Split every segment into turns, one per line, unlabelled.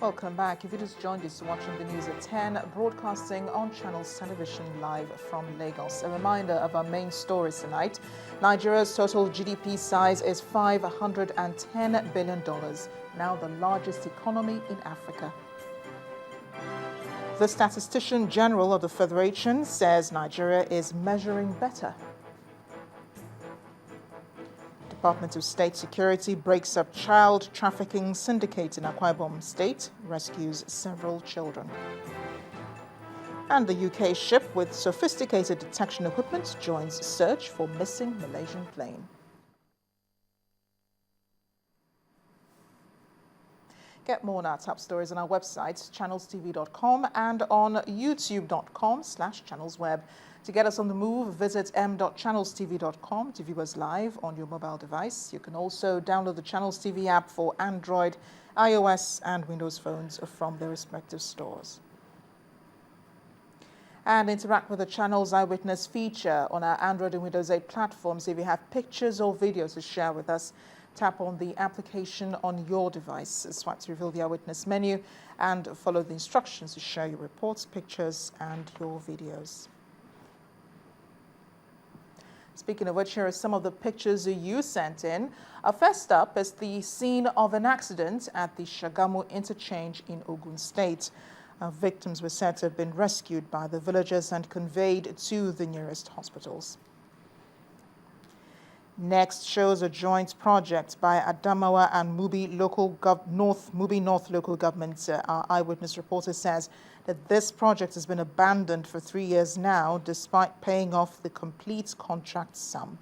Welcome back. If you just joined us watching the news at 10, broadcasting on Channels Television live from Lagos. A reminder of our main stories tonight. Nigeria's total GDP size is $510 billion, now the largest economy in Africa. The Statistician General of the Federation says Nigeria is measuring better. Department of State Security breaks up child trafficking syndicate in Akwa Ibom State, rescues several children. And the UK ship with sophisticated detection equipment joins search for missing Malaysian plane. Get more on our top stories on our website, channelstv.com, and on youtube.com/channelsweb. To get us on the move, visit m.channelstv.com to view us live on your mobile device. You can also download the Channels TV app for Android, iOS, and Windows phones from their respective stores. And interact with the Channels Eyewitness feature on our Android and Windows 8 platforms. If you have pictures or videos to share with us, tap on the application on your device. Swipe to reveal the Eyewitness menu and follow the instructions to share your reports, pictures, and your videos. Speaking of which, here are some of the pictures you sent in. First up is the scene of an accident at the Shagamu interchange in Ogun State. Victims were said to have been rescued by the villagers and conveyed to the nearest hospitals. Next shows a joint project by Adamawa and Mubi North local government. Our Eyewitness reporter says that this project has been abandoned for 3 years now, despite paying off the complete contract sum.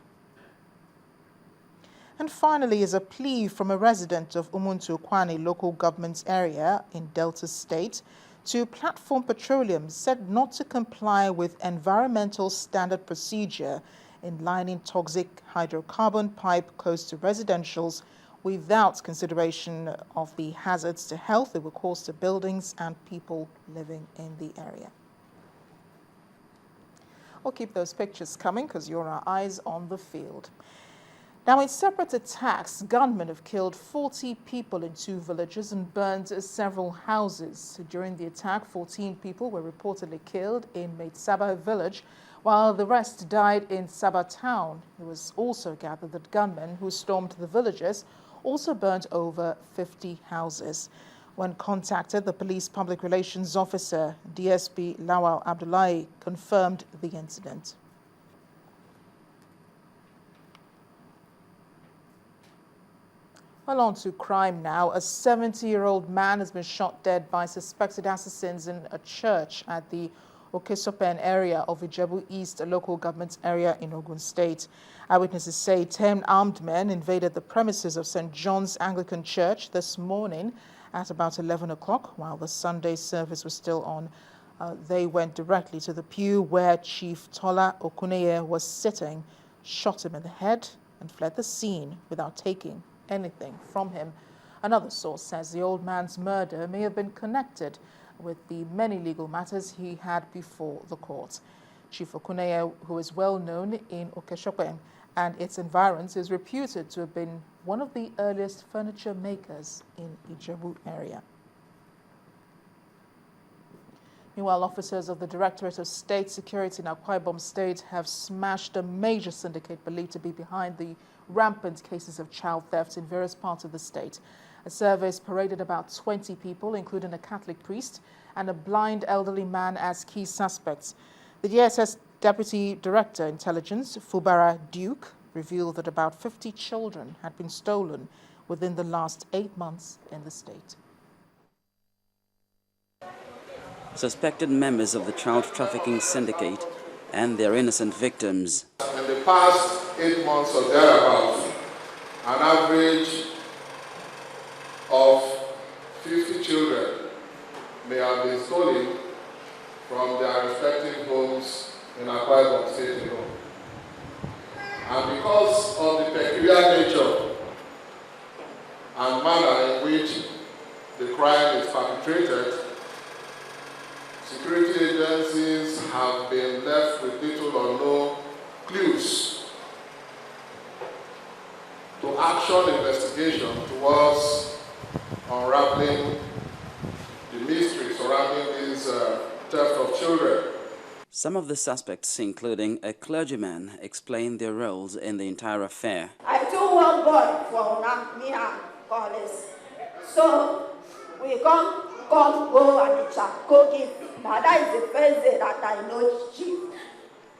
And finally is a plea from a resident of Umuntu Kwani local government area in Delta State to Platform Petroleum, said not to comply with environmental standard procedure in lining toxic hydrocarbon pipe close to residentials without consideration of the hazards to health it will cause to buildings and people living in the area. We'll keep those pictures coming because you're our eyes on the field. Now, in separate attacks, gunmen have killed 40 people in 2 villages and burned several houses. During the attack, 14 people were reportedly killed in Maitsaba village, while the rest died in Saba town. It was also gathered that gunmen who stormed the villages also burned over 50 houses. When contacted, the police public relations officer, DSP Lawal Abdullahi, confirmed the incident. Well, on to crime now. A 70-year-old man has been shot dead by suspected assassins in a church at the Okesopen area of Ijebu East, a local government area in Ogun State. Eyewitnesses say 10 armed men invaded the premises of St. John's Anglican Church this morning at about 11 o'clock while the Sunday service was still on. They went directly to the pew where Chief Tola Okuneye was sitting, shot him in the head, and fled the scene without taking anything from him. Another source says the old man's murder may have been connected with the many legal matters he had before the court. Chief Okuneye, who is well known in Okeshopen and its environs, is reputed to have been one of the earliest furniture makers in Ijebu area. Meanwhile, officers of the Directorate of State Security in Akwa Ibom State have smashed a major syndicate believed to be behind the rampant cases of child theft in various parts of the state. A service paraded about 20 people, including a Catholic priest and a blind elderly man as key suspects. The DSS Deputy Director Intelligence, Fubara Duke, revealed that about 50 children had been stolen within the last 8 months in the state.
Suspected members of the child trafficking syndicate and their innocent victims.
In the past 8 months or thereabouts, an average of 50 children may have been stolen from their respective homes in Akwa Ibom State alone. And because of the peculiar nature and manner in which the crime is perpetrated, security agencies have been left with little or no clues to action investigation towards unraveling is theft of children.
Some of the suspects, including a clergyman, explained their roles in the entire affair.
I told one boy for me and college. So we go and go give. Now that is the first day that I know Chief.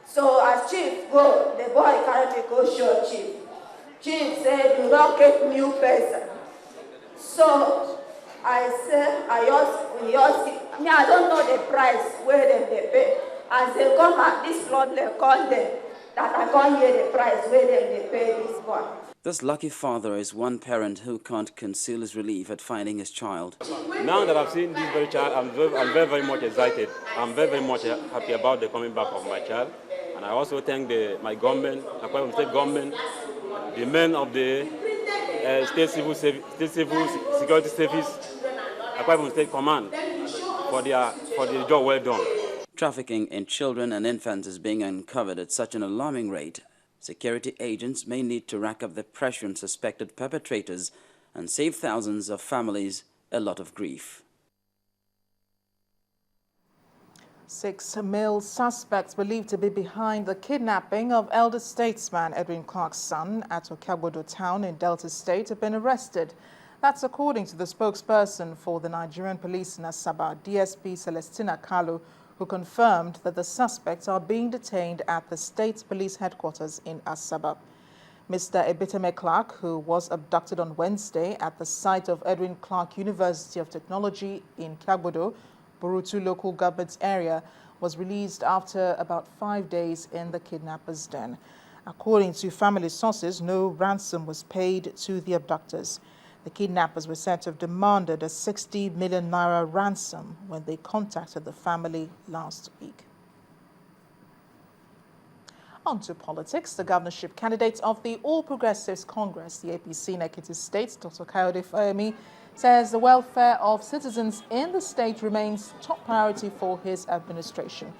So as Chief go, the boy carried me go show Chief. Chief said, you don't get new person. So I said, I don't know the price where they pay. As they come at this plot, they call them that I can't hear the price where they pay this one.
This lucky father is one parent who can't conceal his relief at finding his child.
Now that I've seen this very child, I'm very, very much excited. I'm very, very much happy about the coming back of my child. And I also thank my government, the state government, the men of the state civil security service, the state command for the job well done.
Trafficking in children and infants is being uncovered at such an alarming rate. Security agents may need to rack up the pressure on suspected perpetrators and save thousands of families a lot of grief.
6 male suspects believed to be behind the kidnapping of elder statesman Edwin Clark's son at Okagbodo town in Delta State have been arrested. That's according to the spokesperson for the Nigerian police in Asaba, DSP Celestina Kalu, who confirmed that the suspects are being detained at the state police headquarters in Asaba. Mr. Ebiteme Clark, who was abducted on Wednesday at the site of Edwin Clark University of Technology in Kagbodo, Burutu local government area, was released after about 5 days in the kidnappers' den. According to family sources, no ransom was paid to the abductors. The kidnappers were said to have demanded a 60 million naira ransom when they contacted the family last week. On to politics. The governorship candidate of the All Progressives Congress, the APC in Ekiti State, Dr. Kayode Fayemi, says the welfare of citizens in the state remains top priority for his administration.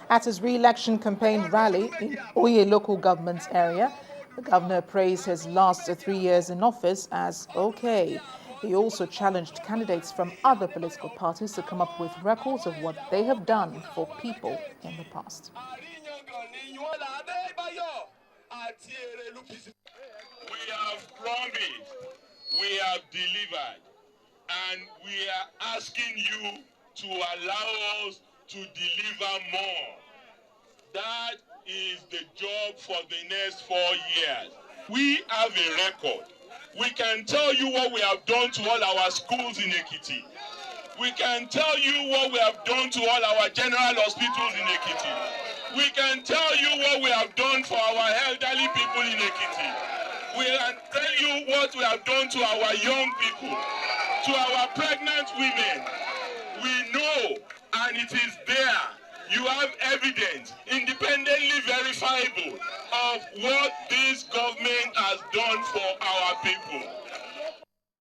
At his re-election campaign rally in Oye local government area, the governor praised his last 3 years in office as okay. He also challenged candidates from other political parties to come up with records of what they have done for people in the past.
We have promised, we have delivered, and we are asking you to allow us to deliver more. That is the job for the next 4 years. We have a record. We can tell you what we have done to all our schools in Ekiti. We can tell you what we have done to all our general hospitals in Ekiti. We can tell you what we have done for our elderly people in Ekiti. We can tell you what we have done to our young people, to our pregnant women. We know, and it is there. You have evidence, independently verifiable, of what